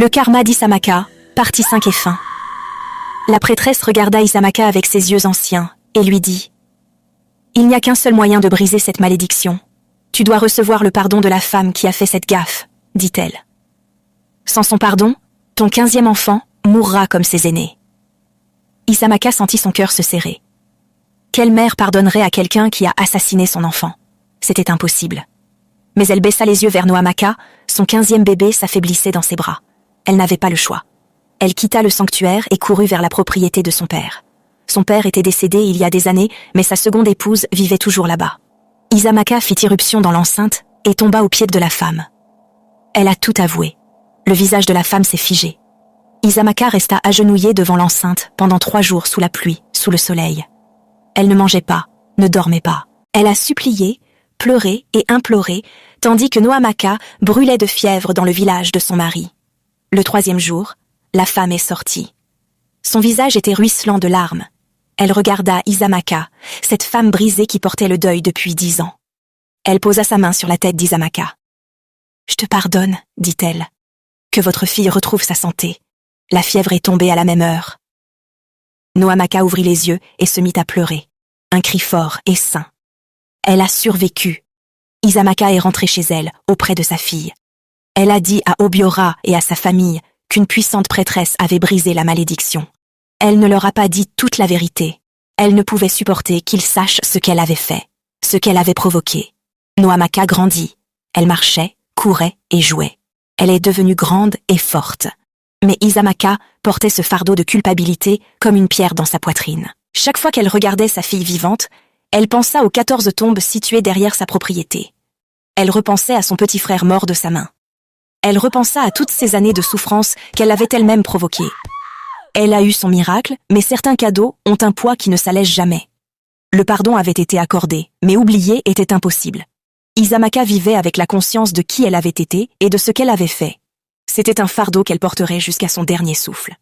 Le karma d'Isamaka, partie 5 et fin. La prêtresse regarda Isamaka avec ses yeux anciens et lui dit « Il n'y a qu'un seul moyen de briser cette malédiction. Tu dois recevoir le pardon de la femme qui a fait cette gaffe, dit-elle. Sans son pardon, ton 15e enfant mourra comme ses aînés. » Isamaka sentit son cœur se serrer. Quelle mère pardonnerait à quelqu'un qui a assassiné son enfant? C'était impossible. Mais elle baissa les yeux vers Noamaka, son 15e bébé s'affaiblissait dans ses bras. Elle n'avait pas le choix. Elle quitta le sanctuaire et courut vers la propriété de son père. Son père était décédé il y a des années, mais sa seconde épouse vivait toujours là-bas. Isamaka fit irruption dans l'enceinte et tomba aux pieds de la femme. Elle a tout avoué. Le visage de la femme s'est figé. Isamaka resta agenouillée devant l'enceinte pendant 3 jours sous la pluie, sous le soleil. Elle ne mangeait pas, ne dormait pas. Elle a supplié, pleuré et imploré, tandis que Noamaka brûlait de fièvre dans le village de son mari. Le 3e jour, la femme est sortie. Son visage était ruisselant de larmes. Elle regarda Isamaka, cette femme brisée qui portait le deuil depuis 10 ans. Elle posa sa main sur la tête d'Isamaka. « Je te pardonne, dit-elle. Que votre fille retrouve sa santé. La fièvre est tombée à la même heure. » Noamaka ouvrit les yeux et se mit à pleurer. Un cri fort et sain. Elle a survécu. Isamaka est rentrée chez elle, auprès de sa fille. Elle a dit à Obiora et à sa famille qu'une puissante prêtresse avait brisé la malédiction. Elle ne leur a pas dit toute la vérité. Elle ne pouvait supporter qu'ils sachent ce qu'elle avait fait, ce qu'elle avait provoqué. Noamaka grandit. Elle marchait, courait et jouait. Elle est devenue grande et forte. Mais Isamaka portait ce fardeau de culpabilité comme une pierre dans sa poitrine. Chaque fois qu'elle regardait sa fille vivante, elle pensa aux 14 tombes situées derrière sa propriété. Elle repensait à son petit frère mort de sa main. Elle repensa à toutes ces années de souffrance qu'elle avait elle-même provoquées. Elle a eu son miracle, mais certains cadeaux ont un poids qui ne s'allège jamais. Le pardon avait été accordé, mais oublier était impossible. Isamaka vivait avec la conscience de qui elle avait été et de ce qu'elle avait fait. C'était un fardeau qu'elle porterait jusqu'à son dernier souffle.